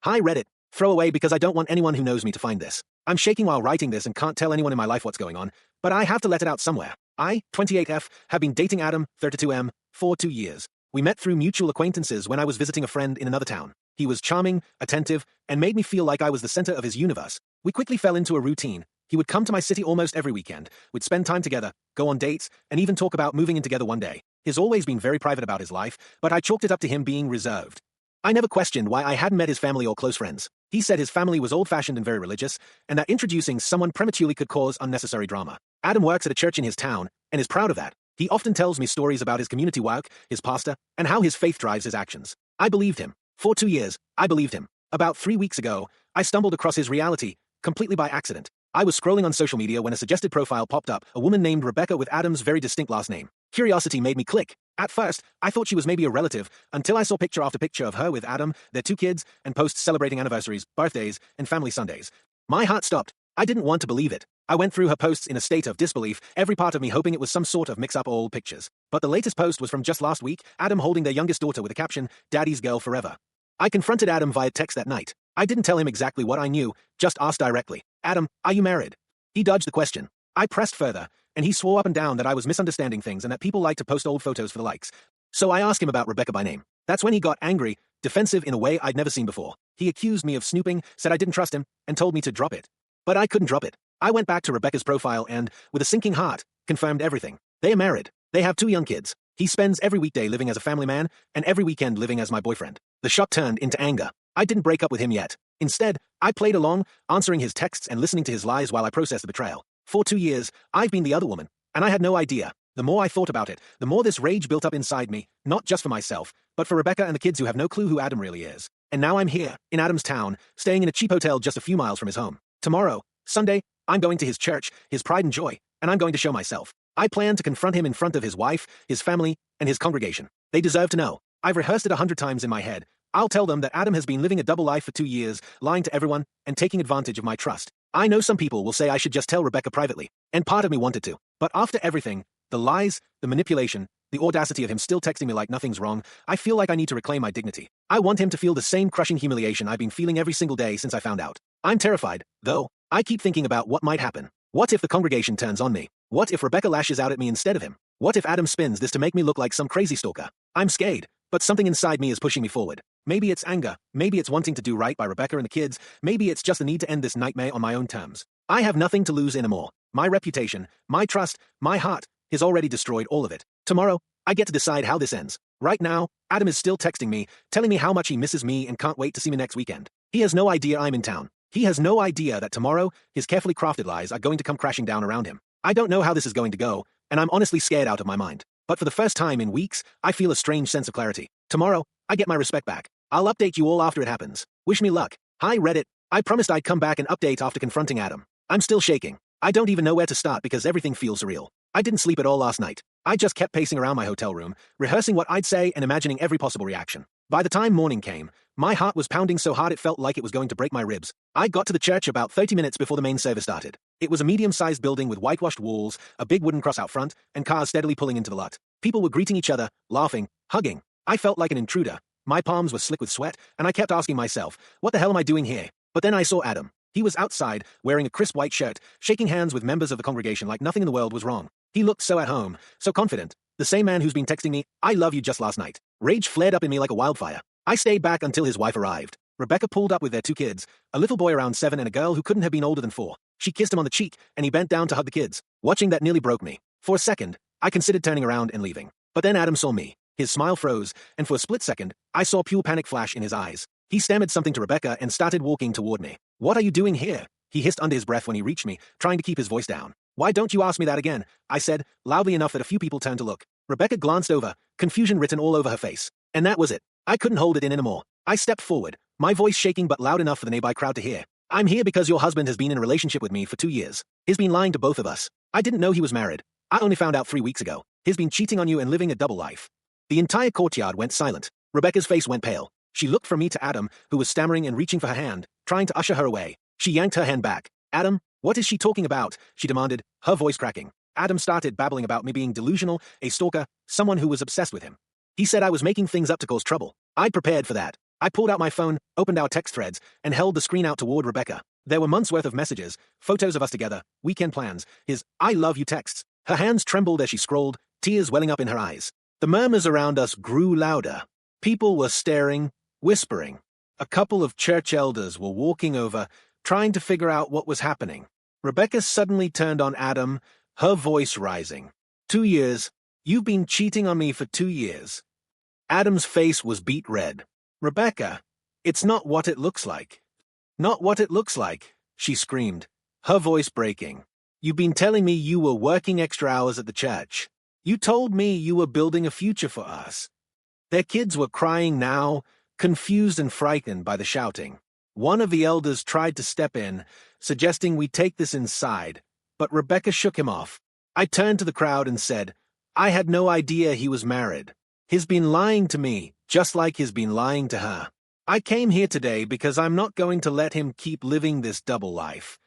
Hi Reddit. Throw away because I don't want anyone who knows me to find this. I'm shaking while writing this and can't tell anyone in my life what's going on, but I have to let it out somewhere. I, 28F, have been dating Adam, 32M, for 2 years. We met through mutual acquaintances when I was visiting a friend in another town. He was charming, attentive, and made me feel like I was the center of his universe. We quickly fell into a routine. He would come to my city almost every weekend. We'd spend time together, go on dates, and even talk about moving in together one day. He's always been very private about his life, but I chalked it up to him being reserved. I never questioned why I hadn't met his family or close friends. He said his family was old-fashioned and very religious, and that introducing someone prematurely could cause unnecessary drama. Adam works at a church in his town, and is proud of that. He often tells me stories about his community work, his pastor, and how his faith drives his actions. I believed him. For 2 years, I believed him. About 3 weeks ago, I stumbled across his reality, completely by accident. I was scrolling on social media when a suggested profile popped up, a woman named Rebecca with Adam's very distinct last name. Curiosity made me click. At first, I thought she was maybe a relative, until I saw picture after picture of her with Adam, their 2 kids, and posts celebrating anniversaries, birthdays, and family Sundays. My heart stopped. I didn't want to believe it. I went through her posts in a state of disbelief, every part of me hoping it was some sort of mix-up or old pictures. But the latest post was from just last week, Adam holding their youngest daughter with a caption, "Daddy's girl forever." I confronted Adam via text that night. I didn't tell him exactly what I knew, just asked directly, "Adam, are you married?" He dodged the question. I pressed further, and he swore up and down that I was misunderstanding things and that people like to post old photos for the likes. So I asked him about Rebecca by name. That's when he got angry, defensive in a way I'd never seen before. He accused me of snooping, said I didn't trust him, and told me to drop it. But I couldn't drop it. I went back to Rebecca's profile and, with a sinking heart, confirmed everything. They are married. They have 2 young kids. He spends every weekday living as a family man, and every weekend living as my boyfriend. The shock turned into anger. I didn't break up with him yet. Instead, I played along, answering his texts and listening to his lies while I processed the betrayal. For 2 years, I've been the other woman, and I had no idea. The more I thought about it, the more this rage built up inside me, not just for myself, but for Rebecca and the kids who have no clue who Adam really is. And now I'm here, in Adam's town, staying in a cheap hotel just a few miles from his home. Tomorrow, Sunday, I'm going to his church, his pride and joy, and I'm going to show myself. I plan to confront him in front of his wife, his family, and his congregation. They deserve to know. I've rehearsed it 100 times in my head. I'll tell them that Adam has been living a double life for 2 years, lying to everyone, and taking advantage of my trust. I know some people will say I should just tell Rebecca privately, and part of me wanted to. But after everything, the lies, the manipulation, the audacity of him still texting me like nothing's wrong, I feel like I need to reclaim my dignity. I want him to feel the same crushing humiliation I've been feeling every single day since I found out. I'm terrified, though. I keep thinking about what might happen. What if the congregation turns on me? What if Rebecca lashes out at me instead of him? What if Adam spins this to make me look like some crazy stalker? I'm scared, but something inside me is pushing me forward. Maybe it's anger, maybe it's wanting to do right by Rebecca and the kids, maybe it's just the need to end this nightmare on my own terms. I have nothing to lose anymore. My reputation, my trust, my heart, he's already destroyed all of it. Tomorrow, I get to decide how this ends. Right now, Adam is still texting me, telling me how much he misses me and can't wait to see me next weekend. He has no idea I'm in town. He has no idea that tomorrow, his carefully crafted lies are going to come crashing down around him. I don't know how this is going to go, and I'm honestly scared out of my mind. But for the first time in weeks, I feel a strange sense of clarity. Tomorrow, I get my respect back. I'll update you all after it happens. Wish me luck. Hi Reddit. I promised I'd come back and update after confronting Adam. I'm still shaking. I don't even know where to start because everything feels surreal. I didn't sleep at all last night. I just kept pacing around my hotel room, rehearsing what I'd say and imagining every possible reaction. By the time morning came, my heart was pounding so hard it felt like it was going to break my ribs. I got to the church about 30 minutes before the main service started. It was a medium-sized building with whitewashed walls, a big wooden cross out front, and cars steadily pulling into the lot. People were greeting each other, laughing, hugging. I felt like an intruder. My palms were slick with sweat, and I kept asking myself, what the hell am I doing here? But then I saw Adam. He was outside, wearing a crisp white shirt, shaking hands with members of the congregation like nothing in the world was wrong. He looked so at home, so confident. The same man who's been texting me, "I love you," just last night. Rage flared up in me like a wildfire. I stayed back until his wife arrived. Rebecca pulled up with their 2 kids, a little boy around 7 and a girl who couldn't have been older than 4. She kissed him on the cheek, and he bent down to hug the kids. Watching that nearly broke me. For a second, I considered turning around and leaving. But then Adam saw me. His smile froze, and for a split second, I saw pure panic flash in his eyes. He stammered something to Rebecca and started walking toward me. "What are you doing here?" He hissed under his breath when he reached me, trying to keep his voice down. "Why don't you ask me that again?" I said, loudly enough that a few people turned to look. Rebecca glanced over, confusion written all over her face. And that was it. I couldn't hold it in anymore. I stepped forward, my voice shaking but loud enough for the nearby crowd to hear. "I'm here because your husband has been in a relationship with me for 2 years. He's been lying to both of us. I didn't know he was married. I only found out 3 weeks ago. He's been cheating on you and living a double life." The entire courtyard went silent. Rebecca's face went pale. She looked from me to Adam, who was stammering and reaching for her hand, trying to usher her away. She yanked her hand back. "Adam, what is she talking about?" she demanded, her voice cracking. Adam started babbling about me being delusional, a stalker, someone who was obsessed with him. He said I was making things up to cause trouble. I'd prepared for that. I pulled out my phone, opened our text threads, and held the screen out toward Rebecca. There were months' worth of messages, photos of us together, weekend plans, his "I love you" texts. Her hands trembled as she scrolled, tears welling up in her eyes. The murmurs around us grew louder. People were staring, whispering. A couple of church elders were walking over, trying to figure out what was happening. Rebecca suddenly turned on Adam, her voice rising. 2 years. You've been cheating on me for 2 years. Adam's face was beet red. Rebecca, it's not what it looks like. Not what it looks like, she screamed, her voice breaking. You've been telling me you were working extra hours at the church. You told me you were building a future for us. Their kids were crying now, confused and frightened by the shouting. One of the elders tried to step in, suggesting we take this inside, but Rebecca shook him off. I turned to the crowd and said, I had no idea he was married. He's been lying to me, just like he's been lying to her. I came here today because I'm not going to let him keep living this double life.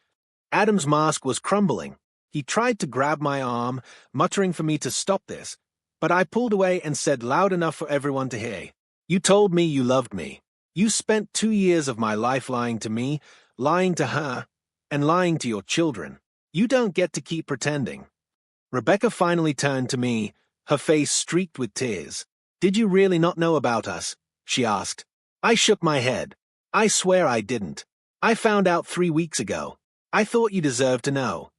Adam's mask was crumbling. He tried to grab my arm, muttering for me to stop this, but I pulled away and said loud enough for everyone to hear. You told me you loved me. You spent 2 years of my life lying to me, lying to her, and lying to your children. You don't get to keep pretending. Rebecca finally turned to me, her face streaked with tears. Did you really not know about us? She asked. I shook my head. I swear I didn't. I found out 3 weeks ago. I thought you deserved to know.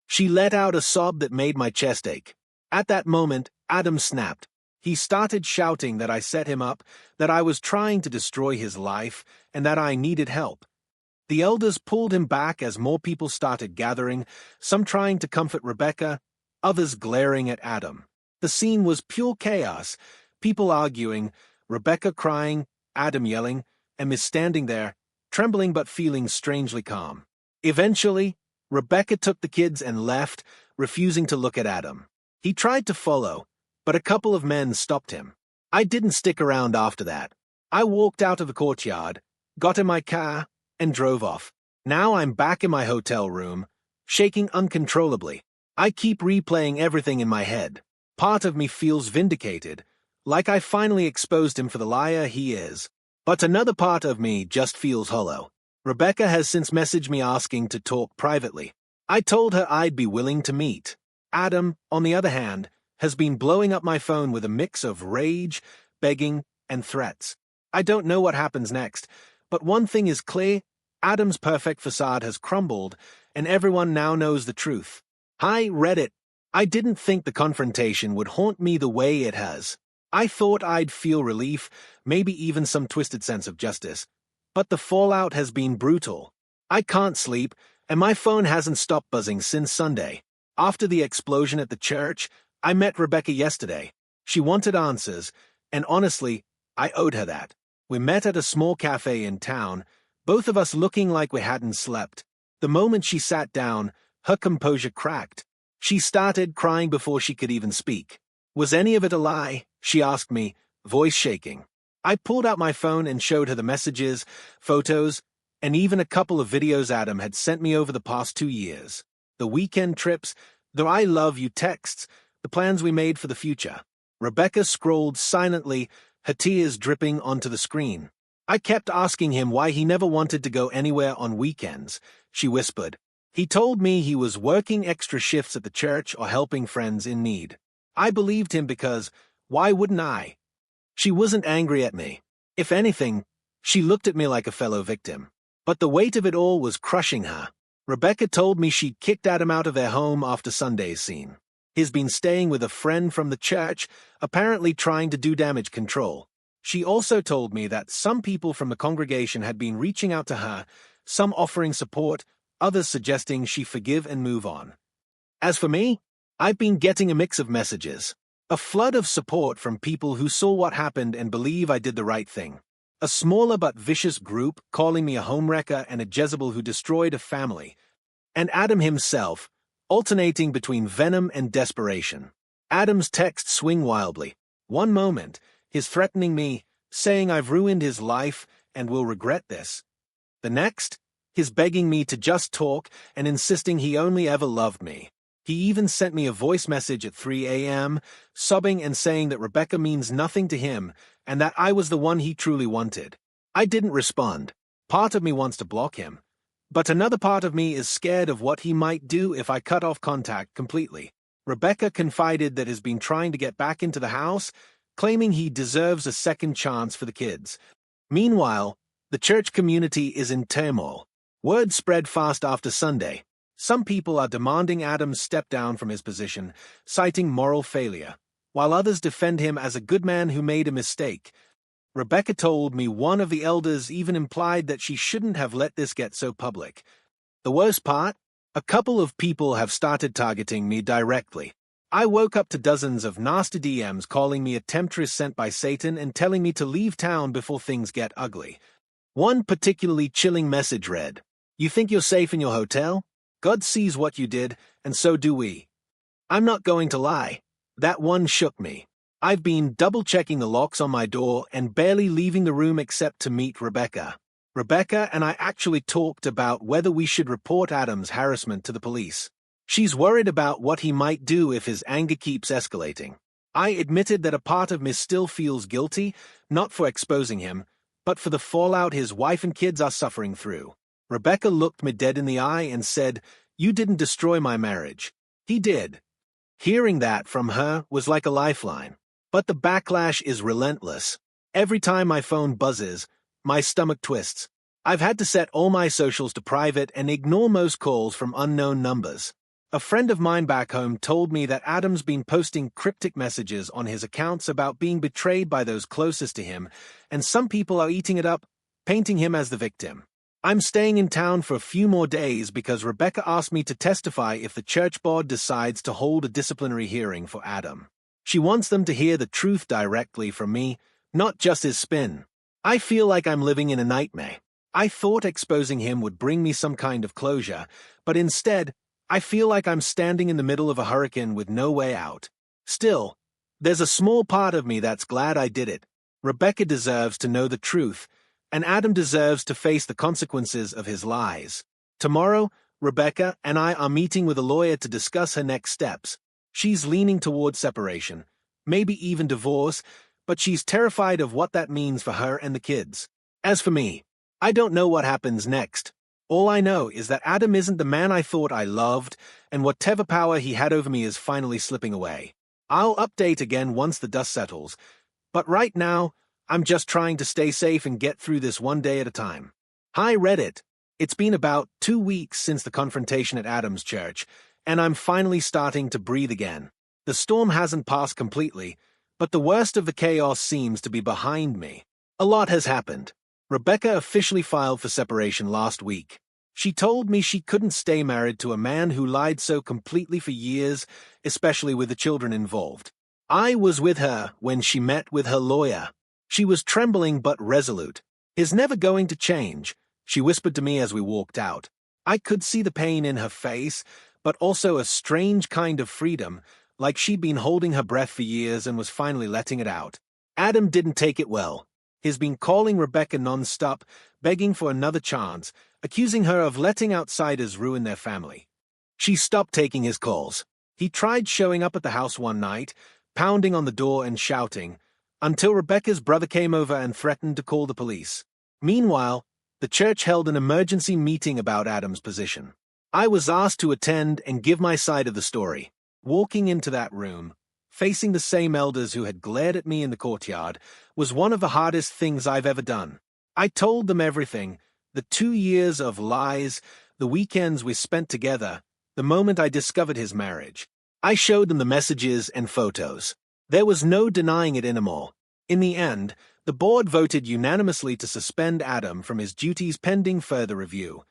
She let out a sob that made my chest ache. At that moment, Adam snapped. He started shouting that I set him up, that I was trying to destroy his life, and that I needed help. The elders pulled him back as more people started gathering, some trying to comfort Rebecca, others glaring at Adam. The scene was pure chaos, people arguing, Rebecca crying, Adam yelling, and Miss standing there, trembling but feeling strangely calm. Eventually, Rebecca took the kids and left, refusing to look at Adam. He tried to follow, but a couple of men stopped him. I didn't stick around after that. I walked out of the courtyard, got in my car, and drove off. Now I'm back in my hotel room, shaking uncontrollably. I keep replaying everything in my head. Part of me feels vindicated, like I finally exposed him for the liar he is. But another part of me just feels hollow. Rebecca has since messaged me asking to talk privately. I told her I'd be willing to meet. Adam, on the other hand, has been blowing up my phone with a mix of rage, begging, and threats. I don't know what happens next, but one thing is clear, Adam's perfect facade has crumbled, and everyone now knows the truth. Hi, Reddit. I didn't think the confrontation would haunt me the way it has. I thought I'd feel relief, maybe even some twisted sense of justice. But the fallout has been brutal. I can't sleep, and my phone hasn't stopped buzzing since Sunday. After the explosion at the church, I met Rebecca yesterday. She wanted answers, and honestly, I owed her that. We met at a small cafe in town, both of us looking like we hadn't slept. The moment she sat down, her composure cracked. She started crying before she could even speak. Was any of it a lie? She asked me, voice shaking. I pulled out my phone and showed her the messages, photos, and even a couple of videos Adam had sent me over the past 2 years. The weekend trips, the I love you texts, the plans we made for the future. Rebecca scrolled silently, her tears dripping onto the screen. I kept asking him why he never wanted to go anywhere on weekends, she whispered. He told me he was working extra shifts at the church or helping friends in need. I believed him because, why wouldn't I? She wasn't angry at me. If anything, she looked at me like a fellow victim. But the weight of it all was crushing her. Rebecca told me she'd kicked Adam out of their home after Sunday's scene. He's been staying with a friend from the church, apparently trying to do damage control. She also told me that some people from the congregation had been reaching out to her, some offering support, others suggesting she forgive and move on. As for me, I've been getting a mix of messages. A flood of support from people who saw what happened and believe I did the right thing. A smaller but vicious group calling me a homewrecker and a Jezebel who destroyed a family. And Adam himself, alternating between venom and desperation. Adam's texts swing wildly. One moment, he's threatening me, saying I've ruined his life and will regret this. The next, he's begging me to just talk and insisting he only ever loved me. He even sent me a voice message at 3 a.m., sobbing and saying that Rebecca means nothing to him and that I was the one he truly wanted. I didn't respond. Part of me wants to block him, but another part of me is scared of what he might do if I cut off contact completely. Rebecca confided that he's been trying to get back into the house, claiming he deserves a second chance for the kids. Meanwhile, the church community is in turmoil. Word spread fast after Sunday. Some people are demanding Adam step down from his position, citing moral failure, while others defend him as a good man who made a mistake. Rebecca told me one of the elders even implied that she shouldn't have let this get so public. The worst part? A couple of people have started targeting me directly. I woke up to dozens of nasty DMs calling me a temptress sent by Satan and telling me to leave town before things get ugly. One particularly chilling message read, "You think you're safe in your hotel? God sees what you did, and so do we." I'm not going to lie. That one shook me. I've been double-checking the locks on my door and barely leaving the room except to meet Rebecca. Rebecca and I actually talked about whether we should report Adam's harassment to the police. She's worried about what he might do if his anger keeps escalating. I admitted that a part of me still feels guilty, not for exposing him, but for the fallout his wife and kids are suffering through. Rebecca looked me dead in the eye and said, "You didn't destroy my marriage." He did. Hearing that from her was like a lifeline. But the backlash is relentless. Every time my phone buzzes, my stomach twists. I've had to set all my socials to private and ignore most calls from unknown numbers. A friend of mine back home told me that Adam's been posting cryptic messages on his accounts about being betrayed by those closest to him, and some people are eating it up, painting him as the victim. I'm staying in town for a few more days because Rebecca asked me to testify if the church board decides to hold a disciplinary hearing for Adam. She wants them to hear the truth directly from me, not just his spin. I feel like I'm living in a nightmare. I thought exposing him would bring me some kind of closure, but instead, I feel like I'm standing in the middle of a hurricane with no way out. Still, there's a small part of me that's glad I did it. Rebecca deserves to know the truth, and Adam deserves to face the consequences of his lies. Tomorrow, Rebecca and I are meeting with a lawyer to discuss her next steps. She's leaning towards separation, maybe even divorce, but she's terrified of what that means for her and the kids. As for me, I don't know what happens next. All I know is that Adam isn't the man I thought I loved, and whatever power he had over me is finally slipping away. I'll update again once the dust settles, but right now, I'm just trying to stay safe and get through this one day at a time. Hi Reddit. It's been about 2 weeks since the confrontation at Adam's church, and I'm finally starting to breathe again. The storm hasn't passed completely, but the worst of the chaos seems to be behind me. A lot has happened. Rebecca officially filed for separation last week. She told me she couldn't stay married to a man who lied so completely for years, especially with the children involved. I was with her when she met with her lawyer. She was trembling but resolute. "He's never going to change," she whispered to me as we walked out. I could see the pain in her face, but also a strange kind of freedom, like she'd been holding her breath for years and was finally letting it out. Adam didn't take it well. He's been calling Rebecca non-stop, begging for another chance, accusing her of letting outsiders ruin their family. She stopped taking his calls. He tried showing up at the house one night, pounding on the door and shouting, until Rebecca's brother came over and threatened to call the police. Meanwhile, the church held an emergency meeting about Adam's position. I was asked to attend and give my side of the story. Walking into that room, facing the same elders who had glared at me in the courtyard, was one of the hardest things I've ever done. I told them everything, the 2 years of lies, the weekends we spent together, the moment I discovered his marriage. I showed them the messages and photos. There was no denying it anymore. In the end, the board voted unanimously to suspend Adam from his duties pending further review.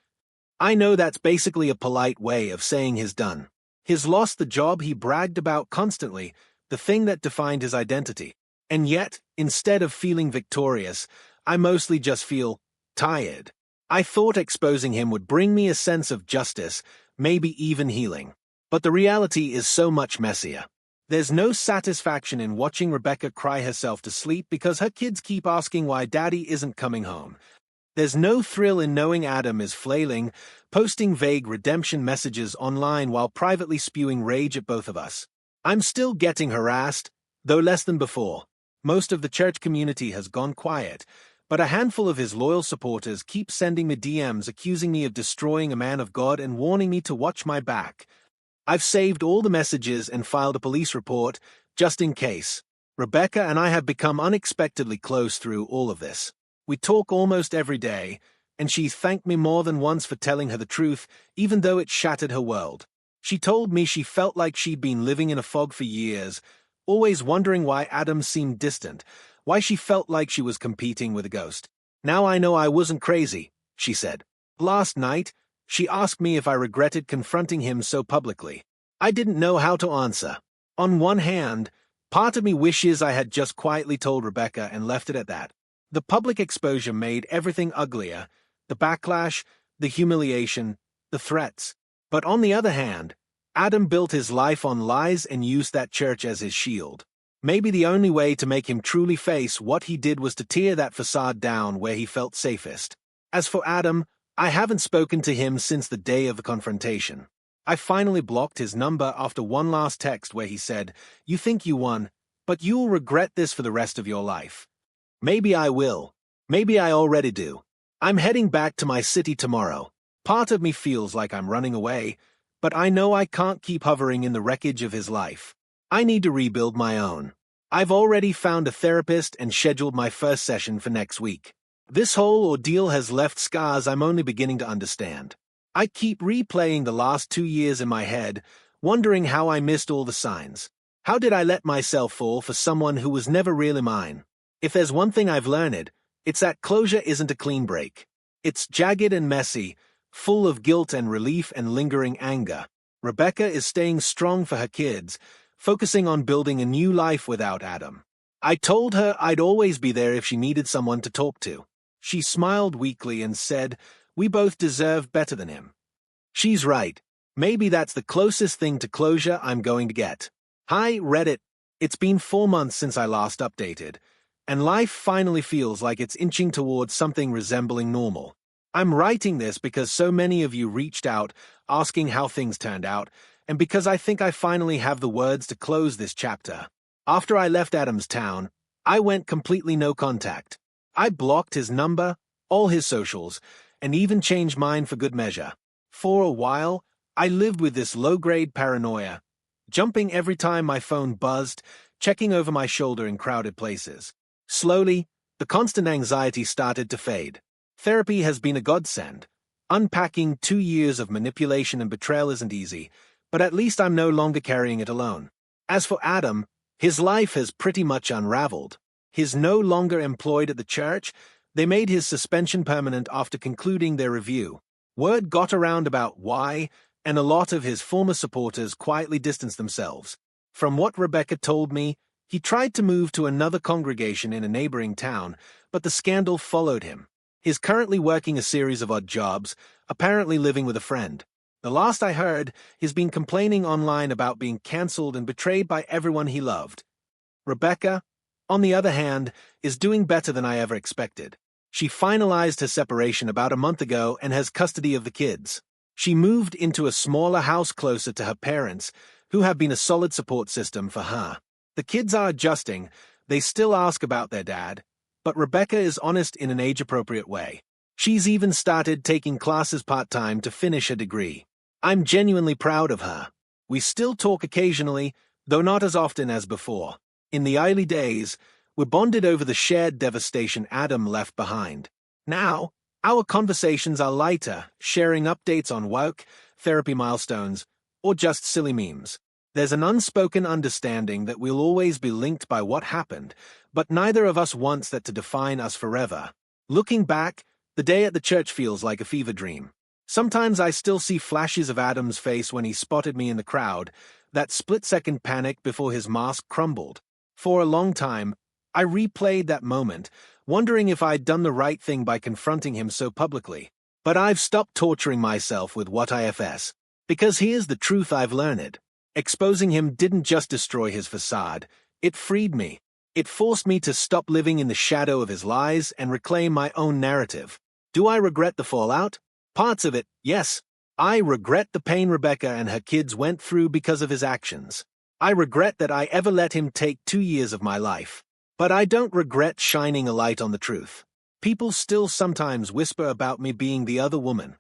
I know that's basically a polite way of saying he's done. He's lost the job he bragged about constantly, the thing that defined his identity. And yet, instead of feeling victorious, I mostly just feel tired. I thought exposing him would bring me a sense of justice, maybe even healing. But the reality is so much messier. There's no satisfaction in watching Rebecca cry herself to sleep because her kids keep asking why Daddy isn't coming home. There's no thrill in knowing Adam is flailing, posting vague redemption messages online while privately spewing rage at both of us. I'm still getting harassed, though less than before. Most of the church community has gone quiet, But a handful of his loyal supporters keep sending me DMs accusing me of destroying a man of God and warning me to watch my back. I've saved all the messages and filed a police report, just in case. Rebecca and I have become unexpectedly close through all of this. We talk almost every day, and she thanked me more than once for telling her the truth, even though it shattered her world. She told me she felt like she'd been living in a fog for years, always wondering why Adam seemed distant, why she felt like she was competing with a ghost. Now I know I wasn't crazy, she said. Last night, she asked me if I regretted confronting him so publicly. I didn't know how to answer. On one hand, part of me wishes I had just quietly told Rebecca and left it at that. The public exposure made everything uglier, the backlash, the humiliation, the threats. But on the other hand, Adam built his life on lies and used that church as his shield. Maybe the only way to make him truly face what he did was to tear that facade down where he felt safest. As for Adam, I haven't spoken to him since the day of the confrontation. I finally blocked his number after one last text where he said, "You think you won, but you'll regret this for the rest of your life." Maybe I will. Maybe I already do. I'm heading back to my city tomorrow. Part of me feels like I'm running away, but I know I can't keep hovering in the wreckage of his life. I need to rebuild my own. I've already found a therapist and scheduled my first session for next week. This whole ordeal has left scars I'm only beginning to understand. I keep replaying the last 2 years in my head, wondering how I missed all the signs. How did I let myself fall for someone who was never really mine? If there's one thing I've learned, it's that closure isn't a clean break. It's jagged and messy, full of guilt and relief and lingering anger. Rebecca is staying strong for her kids, focusing on building a new life without Adam. I told her I'd always be there if she needed someone to talk to. She smiled weakly and said, "We both deserve better than him." She's right. Maybe that's the closest thing to closure I'm going to get. Hi, Reddit. It's been 4 months since I last updated, and life finally feels like it's inching towards something resembling normal. I'm writing this because so many of you reached out asking how things turned out, and because I think I finally have the words to close this chapter. After I left Adam's town, I went completely no contact. I blocked his number, all his socials, and even changed mine for good measure. For a while, I lived with this low-grade paranoia, jumping every time my phone buzzed, checking over my shoulder in crowded places. Slowly, the constant anxiety started to fade. Therapy has been a godsend. Unpacking 2 years of manipulation and betrayal isn't easy, but at least I'm no longer carrying it alone. As for Adam, his life has pretty much unraveled. He's no longer employed at the church. They made his suspension permanent after concluding their review. Word got around about why, and a lot of his former supporters quietly distanced themselves. From what Rebecca told me, he tried to move to another congregation in a neighboring town, but the scandal followed him. He's currently working a series of odd jobs, apparently living with a friend. The last I heard, he's been complaining online about being cancelled and betrayed by everyone he loved. Rebecca, on the other hand, is doing better than I ever expected. She finalized her separation about a month ago and has custody of the kids. She moved into a smaller house closer to her parents, who have been a solid support system for her. The kids are adjusting. They still ask about their dad, but Rebecca is honest in an age-appropriate way. She's even started taking classes part-time to finish her degree. I'm genuinely proud of her. We still talk occasionally, though not as often as before. In the early days, we bonded over the shared devastation Adam left behind. Now, our conversations are lighter, sharing updates on work, therapy milestones, or just silly memes. There's an unspoken understanding that we'll always be linked by what happened, but neither of us wants that to define us forever. Looking back, the day at the church feels like a fever dream. Sometimes I still see flashes of Adam's face when he spotted me in the crowd, that split-second panic before his mask crumbled. For a long time, I replayed that moment, wondering if I'd done the right thing by confronting him so publicly. But I've stopped torturing myself with what IFS, because here's the truth I've learned. Exposing him didn't just destroy his facade, it freed me. It forced me to stop living in the shadow of his lies and reclaim my own narrative. Do I regret the fallout? Parts of it, yes. I regret the pain Rebecca and her kids went through because of his actions. I regret that I ever let him take 2 years of my life. But I don't regret shining a light on the truth. People still sometimes whisper about me being the other woman.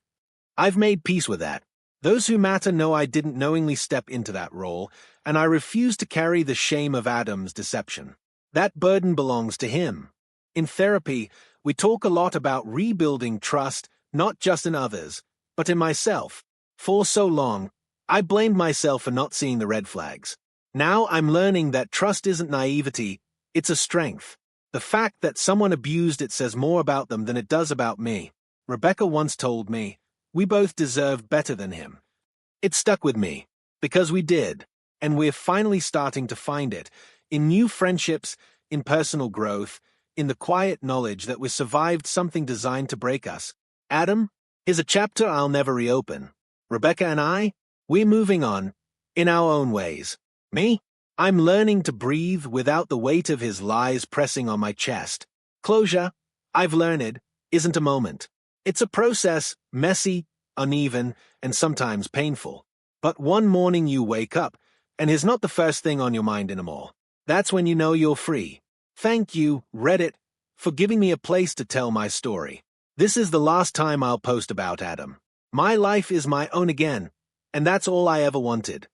I've made peace with that. Those who matter know I didn't knowingly step into that role, and I refuse to carry the shame of Adam's deception. That burden belongs to him. In therapy, we talk a lot about rebuilding trust, not just in others, but in myself. For so long, I blamed myself for not seeing the red flags. Now I'm learning that trust isn't naivety, it's a strength. The fact that someone abused it says more about them than it does about me. Rebecca once told me, we both deserved better than him. It stuck with me, because we did, and we're finally starting to find it, in new friendships, in personal growth, in the quiet knowledge that we survived something designed to break us. Adam is a chapter I'll never reopen. Rebecca and I, we're moving on, in our own ways. Me? I'm learning to breathe without the weight of his lies pressing on my chest. Closure, I've learned, isn't a moment. It's a process, messy, uneven, and sometimes painful. But one morning you wake up, and he's not the first thing on your mind anymore. That's when you know you're free. Thank you, Reddit, for giving me a place to tell my story. This is the last time I'll post about Adam. My life is my own again, and that's all I ever wanted.